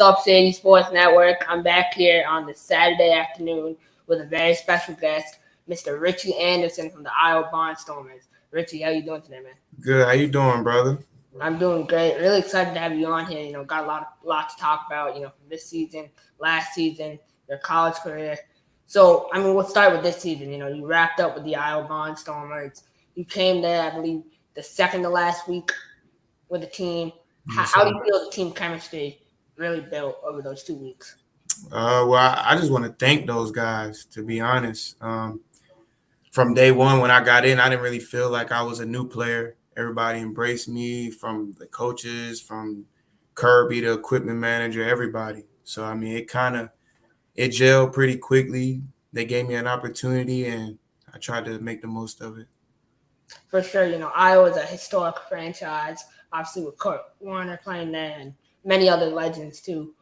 What's up, Shady Sports Network? I'm back here on this Saturday afternoon with a very special guest, Mr. Richy Anderson from the Iowa Barnstormers. Richie, how you doing today, man? Good. How you doing, brother? I'm doing great. Really excited to have you on here. Got a lot to talk about, from this season, last season, your college career. So, we'll start with this season. You wrapped up with the Iowa Barnstormers. You came there, I believe, the second to last week with the team. How do you feel the team chemistry really built over those 2 weeks? Well, I just want to thank those guys, to be honest. From day one when I got in, I didn't really feel like I was a new player. Everybody embraced me, from the coaches, from Kirby, the equipment manager, everybody. So, it gelled pretty quickly. They gave me an opportunity, and I tried to make the most of it. For sure, Iowa's a historic franchise, obviously with Kurt Warner playing there and many other legends too.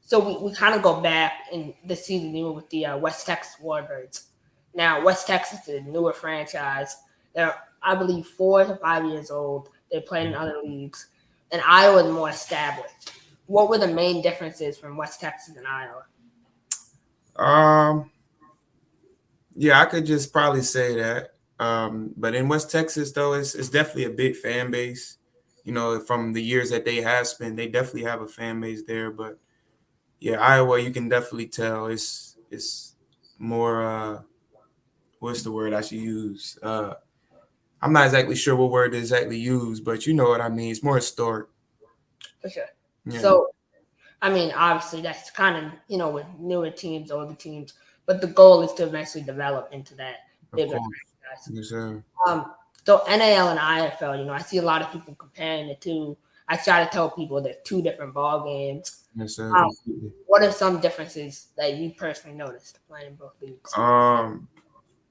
So we kind of go back in this season even with the West Texas Warbirds. Now, West Texas is a newer franchise. They're, I believe, 4 to 5 years old. They play in other leagues. And Iowa is more established. What were the main differences from West Texas and Iowa? Yeah, I could just probably say that. But in West Texas, though, it's definitely a big fan base. From the years that they have spent, they definitely have a fan base there. But yeah, Iowa, you can definitely tell it's more. What's the word I should use? I'm not exactly sure what word to exactly use, but you know what I mean. It's more historic. For sure. Yeah. So, obviously that's kind of, with newer teams, older teams, but the goal is to eventually develop into that bigger franchise. Yes, sir. So NAL and IFL, I see a lot of people comparing the two. I try to tell people they're 2 different ball games. Yes, sir. What are some differences that you personally noticed playing both leagues?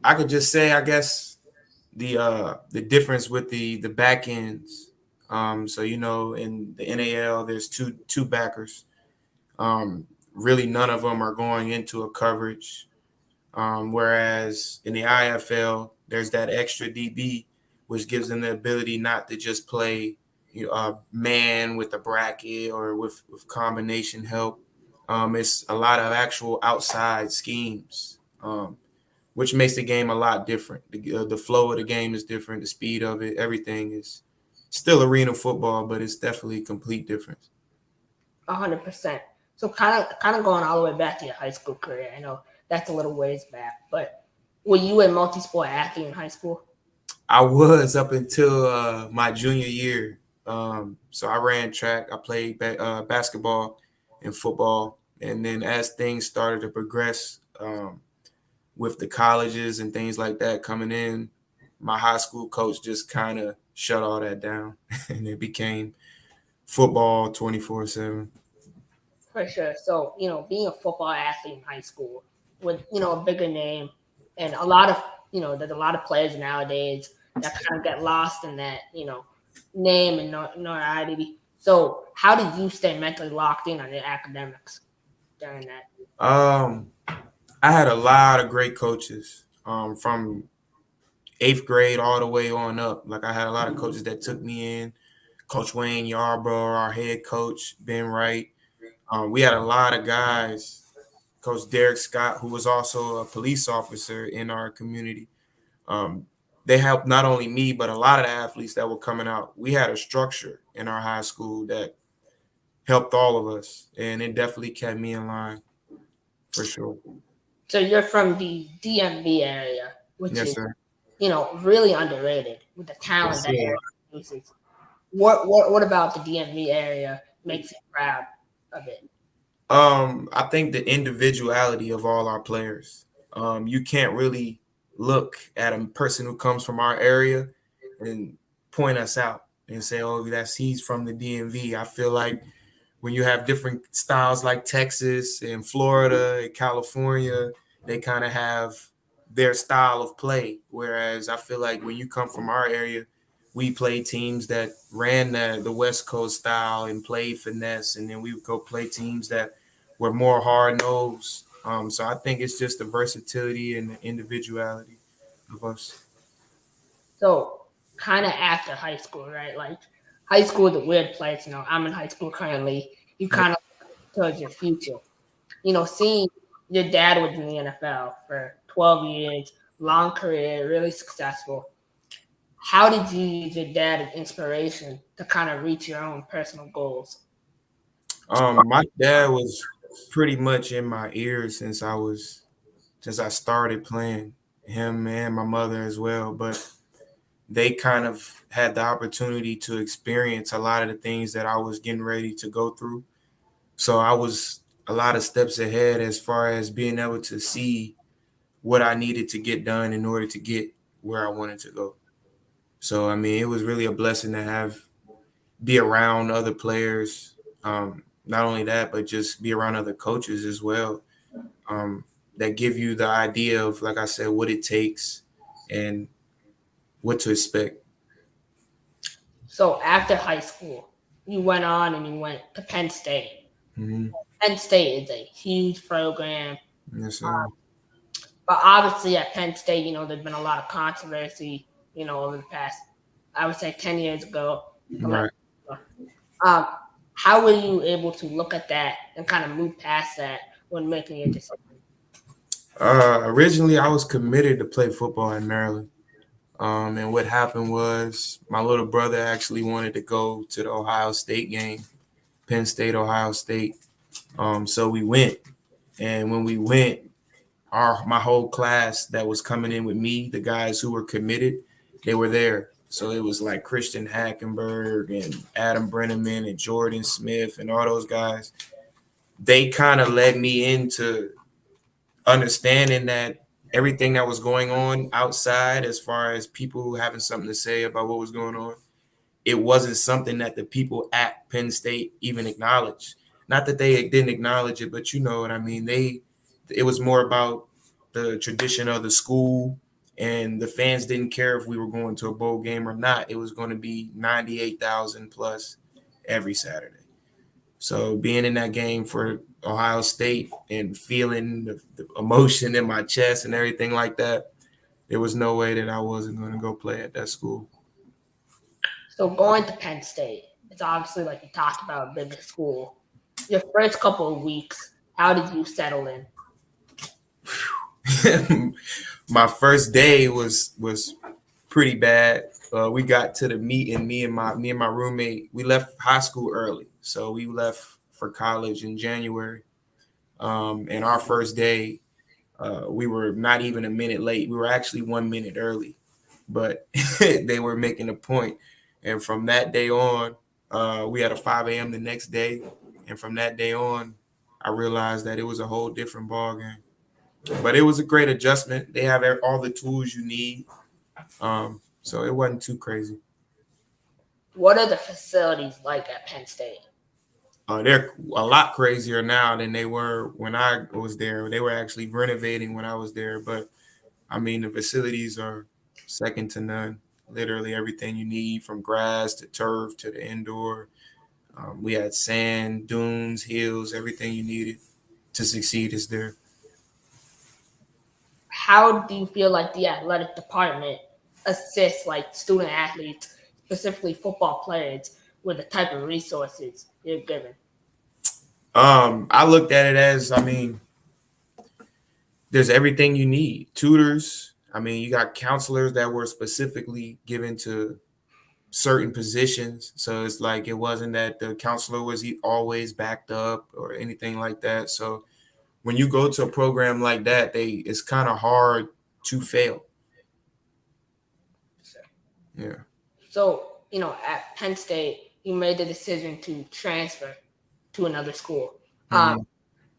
I could just say, I guess, the difference with the back ends. So in the NAL, there's two backers. Really, none of them are going into a coverage. Whereas in the IFL, there's that extra DB, which gives them the ability not to just play man with a bracket or with combination help. It's a lot of actual outside schemes, which makes the game a lot different. The flow of the game is different. The speed of it, everything is still arena football, but it's definitely a complete difference. 100%. So kind of going all the way back to your high school career. I know that's a little ways back, but were you a multi-sport athlete in high school? I was up until my junior year. So I ran track. I played basketball and football. And then as things started to progress with the colleges and things like that coming in, my high school coach just kind of shut all that down. And it became football 24/7. For sure. So, being a football athlete in high school with, a bigger name and a lot of, there's a lot of players nowadays that kind of get lost in that, name and notoriety. So how did you stay mentally locked in on your academics during that? I had a lot of great coaches from 8th grade all the way on up. Like, I had a lot of coaches that took me in. Coach Wayne Yarbrough, our head coach, Ben Wright. We had a lot of guys. Coach Derek Scott, who was also a police officer in our community. They helped not only me, but a lot of the athletes that were coming out. We had a structure in our high school that helped all of us, and it definitely kept me in line, for sure. So you're from the DMV area, which Yes, is, sir. really underrated with the talent that it produces. What about the DMV area makes you proud of it? I think the individuality of all our players. You can't really look at a person who comes from our area and point us out and say, "Oh, he's from the DMV." I feel like when you have different styles like Texas and Florida and California, they kind of have their style of play. Whereas I feel like when you come from our area, we play teams that ran the West Coast style and played finesse, and then we would go play teams that were more hard-nosed. So I think it's just the versatility and the individuality of us. So kind of after high school, right? Like high school is a weird place. I'm in high school currently. you kind of towards your future. Seeing your dad was in the NFL for 12 years, long career, really successful. How did you use your dad as inspiration to kind of reach your own personal goals? My dad was pretty much in my ear since I started playing. Him and my mother as well, but they kind of had the opportunity to experience a lot of the things that I was getting ready to go through. So I was a lot of steps ahead as far as being able to see what I needed to get done in order to get where I wanted to go. So I mean, it was really a blessing to be around other players. Not only that, but just be around other coaches as well, that give you the idea of, like I said, what it takes and what to expect. So after high school, you went on and you went to Penn State. Mm-hmm. Penn State is a huge program. Yes, sir. But obviously at Penn State, there's been a lot of controversy, over the past, I would say 10 years ago. Right. Um, how were you able to look at that and kind of move past that when making your decision? Originally, I was committed to play football in Maryland. And what happened was my little brother actually wanted to go to the Ohio State game, Penn State, Ohio State. So we went. And when we went, my whole class that was coming in with me, the guys who were committed, they were there. So it was like Christian Hackenberg and Adam Brenneman and Jordan Smith and all those guys. They kind of led me into understanding that everything that was going on outside, as far as people having something to say about what was going on, it wasn't something that the people at Penn State even acknowledged. Not that they didn't acknowledge it, but you know what I mean. It was more about the tradition of the school, and the fans didn't care if we were going to a bowl game or not. It was going to be 98,000 plus every Saturday. So being in that game for Ohio State and feeling the emotion in my chest and everything like that, there was no way that I wasn't going to go play at that school. So going to Penn State, it's obviously like you talked about a bigger school. Your first couple of weeks, how did you settle in? My first day was pretty bad. We got to the meeting. Me and my roommate, we left high school early, so we left for college in January. And our first day, we were not even a minute late. We were actually 1 minute early, but they were making a point. And from that day on, we had a 5 a.m. the next day. And from that day on, I realized that it was a whole different ball game. But it was a great adjustment. They have all the tools you need. So it wasn't too crazy. What are the facilities like at Penn State? They're a lot crazier now than they were when I was there. They were actually renovating when I was there. But, I mean, the facilities are second to none. Literally everything you need, from grass to turf to the indoor. We had sand, dunes, hills, everything you needed to succeed is there. How do you feel like the athletic department assists like student athletes, specifically football players, with the type of resources you're given? I looked at it as, I mean, there's everything you need. Tutors. I mean, you got counselors that were specifically given to certain positions. So it's like it wasn't that the counselor was always backed up or anything like that. So when you go to a program like that, it's kind of hard to fail. Yeah. So, at Penn State, you made the decision to transfer to another school. Mm-hmm.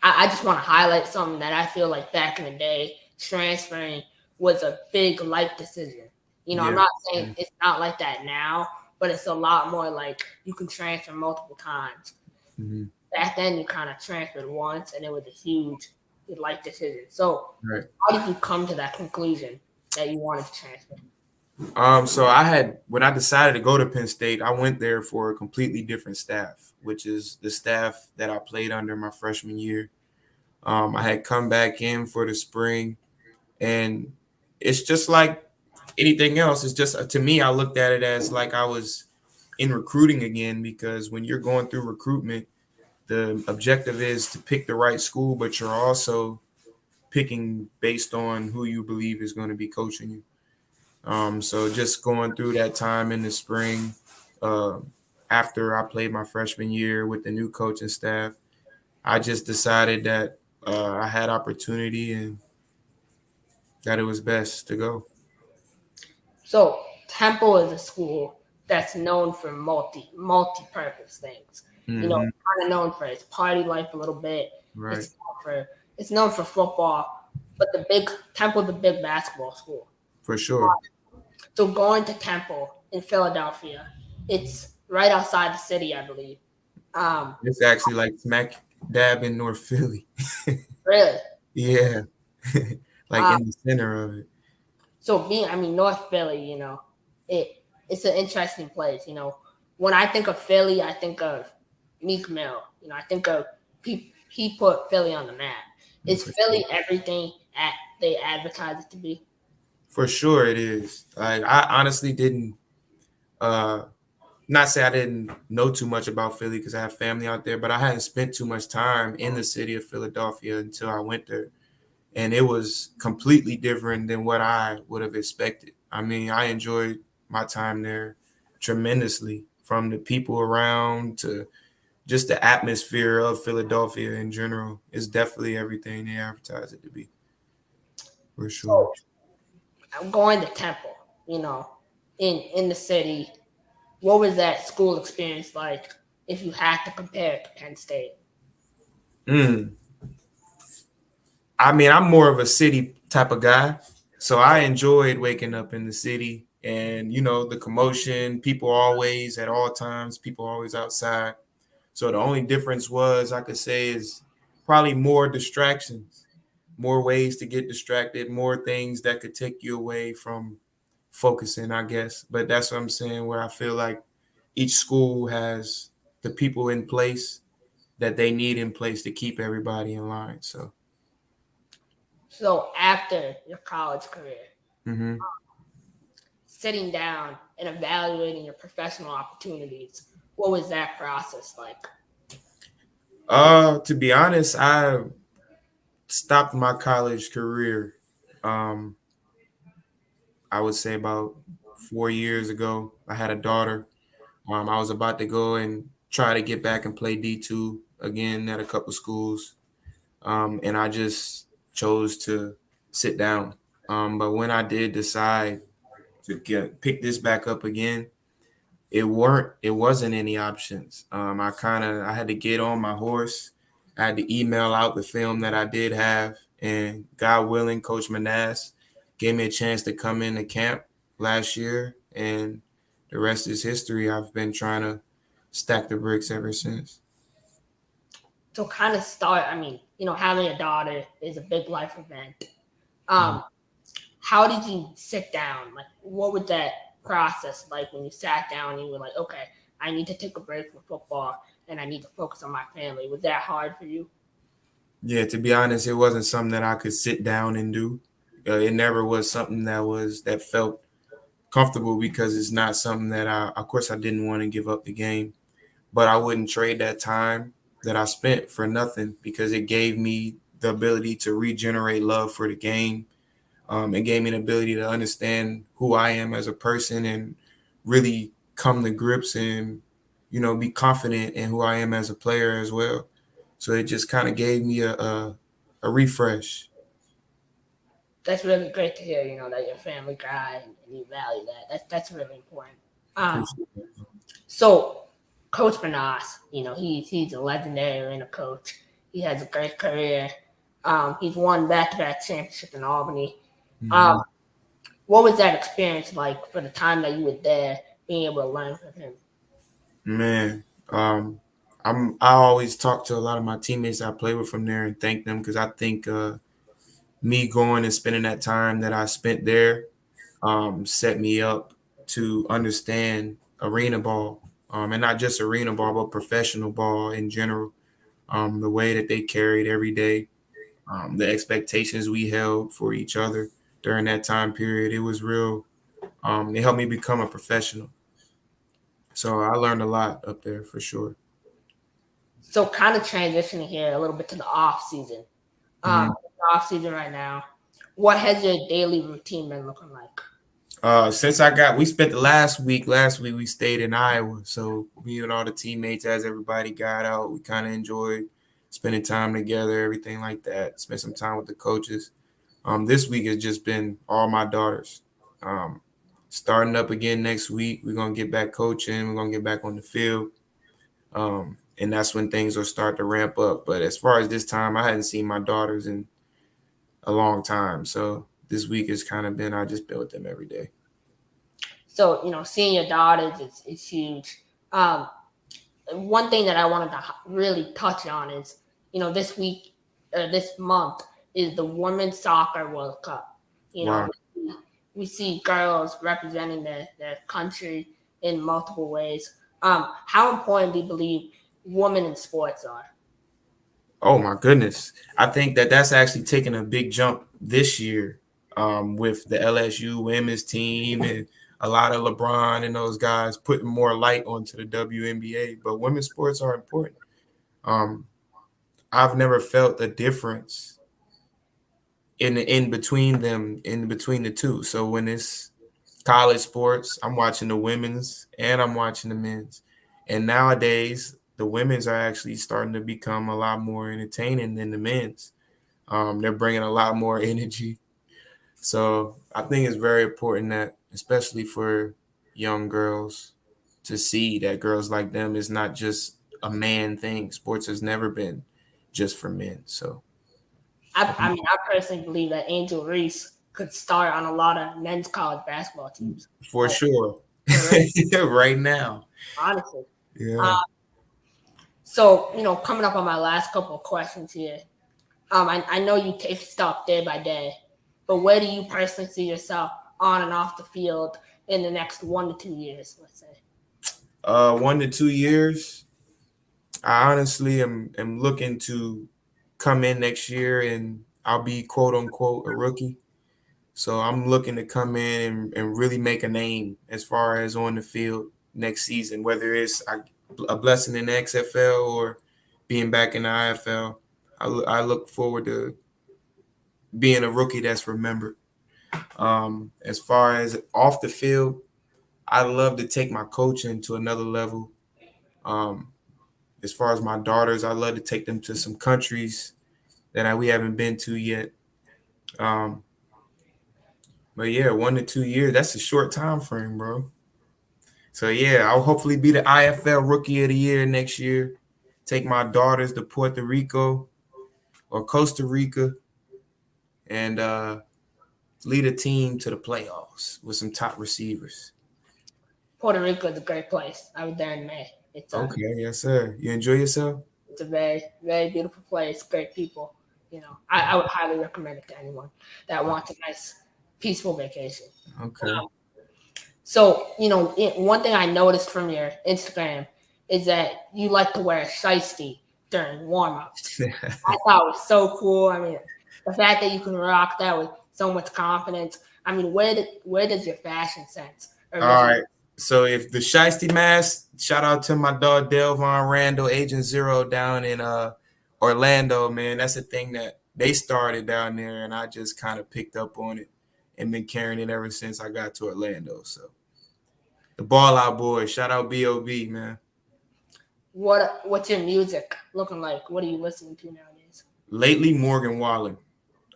I just want to highlight something that I feel like back in the day, transferring was a big life decision. I'm not saying it's not like that now, but it's a lot more like you can transfer multiple times. Mm-hmm. Back then, you kind of transferred once, and it was a huge life decision. So, right. How did you come to that conclusion that you wanted to transfer? So when I decided to go to Penn State, I went there for a completely different staff, which is the staff that I played under my freshman year. I had come back in for the spring, and it's just like anything else. It's just, to me, I looked at it as like I was in recruiting again, because when you're going through recruitment, the objective is to pick the right school, but you're also picking based on who you believe is going to be coaching you. So just going through that time in the spring, uh, after I played my freshman year with the new coaching staff, I just decided that I had opportunity and that it was best to go. So Temple is a school that's known for multi-purpose things. You know, Hmm. kind of known for its party life a little bit. Right. It's known for it's known for football, but the big Temple's a big basketball school. For sure. So going to Temple in Philadelphia, it's right outside the city, I believe. Um, It's actually like smack dab in North Philly. really. Yeah. Like Um, in the center of it. so being, I mean, North Philly, it's an interesting place. When I think of Philly, I think of Meek Mill. I think of he put Philly on the map. Is For Philly everything they advertise it to be? For sure it is. Like I honestly didn't uh not say I didn't know too much about Philly because I have family out there, but I hadn't spent too much time in the city of Philadelphia until I went there. And it was completely different than what I would have expected. I mean, I enjoyed my time there tremendously, from the people around to just the atmosphere of Philadelphia in general. It's definitely everything they advertise it to be, for sure. So I'm going to Temple. In the city. What was that school experience like? If you had to compare it to Penn State? Mm. I mean, I'm more of a city type of guy. So I enjoyed waking up in the city and, the commotion, people always at all times, people always outside. So the only difference was I could say is probably more distractions, more ways to get distracted, more things that could take you away from focusing, I guess. But that's what I'm saying, where I feel like each school has the people in place that they need in place to keep everybody in line. So, So after your college career, mhm. sitting down and evaluating your professional opportunities, what was that process like? To be honest, I stopped my college career. Um, I would say about 4 years ago. I had a daughter. I was about to go and try to get back and play D2 again at a couple schools. And I just chose to sit down. But when I did decide to pick this back up again, it wasn't any options. I had to get on my horse. I had to email out the film that I did have, and God willing, Coach Manas gave me a chance to come into camp last year, and the rest is history. I've been trying to stack the bricks ever since. So kind of start, I mean, having a daughter is a big life event. Mhm. Um, how did you sit down? Like, what was that process like when you sat down and you were like, okay, I need to take a break from football and I need to focus on my family? Was that hard for you? Yeah, to be honest, it wasn't something that I could sit down and do. It never was something that felt comfortable because it's not something that of course, I didn't want to give up the game, but I wouldn't trade that time that I spent for nothing because it gave me the ability to regenerate love for the game. It gave me the ability to understand who I am as a person and really come to grips and, be confident in who I am as a player as well. So it just kind of gave me a refresh. That's really great to hear, that you're a family guy and you value that. That's really important. Um, Appreciate it. so Coach Benas, he's a legendary arena coach. He has a great career. He's won back-to-back championships in Albany. Um, Mhm. what was that experience like for the time that you were there, being able to learn from him? Man, I always talk to a lot of my teammates I play with from there and thank them because I think me going and spending that time that I spent there set me up to understand arena ball, and not just arena ball, but professional ball in general. The way that they carried every day, the expectations we held for each other during that time period, it was real. It helped me become a professional. So I learned a lot up there for sure. So kind of transitioning here a little bit to the off season. Mhm. The off season right now. What has your daily routine been looking like? Since we spent the last week we stayed in Iowa. So me and all the teammates, as everybody got out, we kind of enjoyed spending time together, everything like that. Spent some time with the coaches. This week has just been all my daughters. Um, Starting up again next week, we're gonna get back coaching. We're gonna get back on the field, and that's when things will start to ramp up. But as far as this time, I hadn't seen my daughters in a long time, so this week has kind of been I just been with them every day. So, seeing your daughters is huge. One thing that I wanted to really touch on is, this week or this month is the Women's Soccer World Cup. Wow. We see girls representing their country in multiple ways. How important do you believe women in sports are? Oh my goodness. I think that's actually taken a big jump this year, with the LSU women's team and a lot of LeBron and those guys putting more light onto the WNBA. But women's sports are important. Um, I've never felt a difference in between them, in between the two. So when it's college sports, I'm watching the women's and I'm watching the men's. And nowadays, the women's are actually starting to become a lot more entertaining than the men's. They're bringing a lot more energy. So I think it's very important that, especially for young girls, to see that girls like them is not just a man thing. Sports has never been just for men. So I personally believe that Angel Reese could start on a lot of men's college basketball teams. for Like, sure, for real, right now, honestly. yeah. Uh, so, coming up on my last couple of questions here, I know you take stuff day by day, but where do you personally see yourself on and off the field in the next 1 to 2 years, let's say? 1 to 2 years. I honestly am looking to come in next year and I'll be quote unquote a rookie. So I'm looking to come in and really make a name as far as on the field next season, whether it's a blessing in the XFL or being back in the IFL. I look forward to being a rookie that's remembered. As far as off the field, I love to take my coaching to another level. Um, as far as my daughters, I love to take them to some countries that we haven't been to yet. Um, but yeah, 1 to 2 years, that's a short time frame, bro. So yeah, I'll hopefully be the IFL Rookie of the Year next year. Take my daughters to Puerto Rico or Costa Rica and lead a team to the playoffs with some top receivers. Puerto Rico is a great place. I was there in May. Okay, yes, sir. You enjoy yourself? It's a very, very beautiful place, great people. I would highly recommend it to anyone that wants a nice, peaceful vacation. Okay. So, one thing I noticed from your Instagram is that you like to wear a shiesty during warm-ups. I thought it was so cool. I mean, the fact that you can rock that with so much confidence. I mean, where does your fashion sense All originate? right. So if the Shiesty Mask, shout out to my dog Delvon Randall, Agent Zero down in Orlando, man. That's a thing that they started down there, and I just kind of picked up on it and been carrying it ever since I got to Orlando. So the Ball Out Boys, shout out B.O.B., man. What's your music looking like? What are you listening to nowadays? Lately, Morgan Wallen.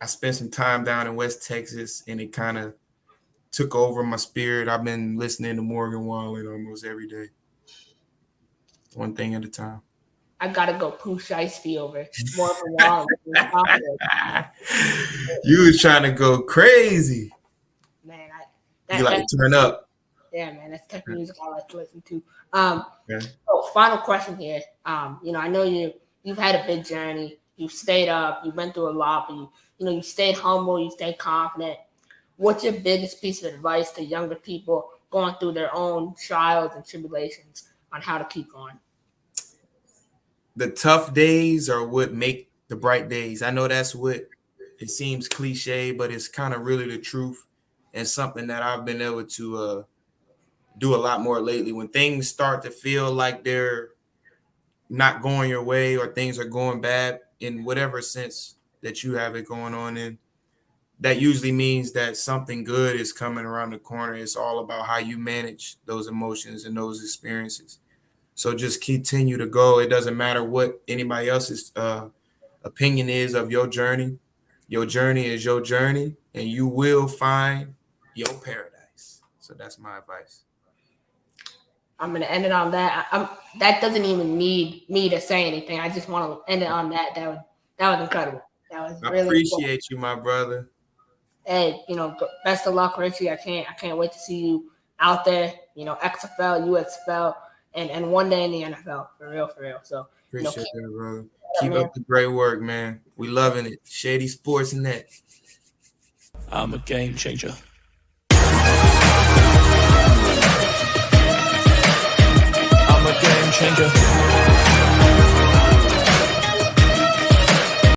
I spent some time down in West Texas, and it kind of took over my spirit. I've been listening to Morgan Wallen almost every day, one thing at a time. I gotta go poo shiesty over more for Wallen. You was trying to go crazy. Man, You that like to turn up. yeah, man, that's type of music I like to listen to. Okay. So final question here. I know you've had a big journey. You've stayed up. You've been through a lot, but you stayed humble. You stayed confident. What's your biggest piece of advice to younger people going through their own trials and tribulations on how to keep going? The tough days are what make the bright days. I know that's what it seems cliche, but it's kind of really the truth and something that I've been able to do a lot more lately. When things start to feel like they're not going your way or things are going bad in whatever sense that you have it going on in, that usually means that something good is coming around the corner. It's all about how you manage those emotions and those experiences. So just continue to go. It doesn't matter what anybody else's opinion is of your journey. Your journey is your journey, and you will find your paradise. So that's my advice. I'm going to end it on that. That doesn't even need me to say anything. I just want to end it on that. That was incredible. That was really appreciate you, my brother. Hey, best of luck, Richie. I can't wait to see you out there. XFL, USFL, and one day in the NFL. For real. So appreciate that, brother. Keep up the great work, man. We loving it. Shady Sports and that. I'm a game changer. I'm a game changer.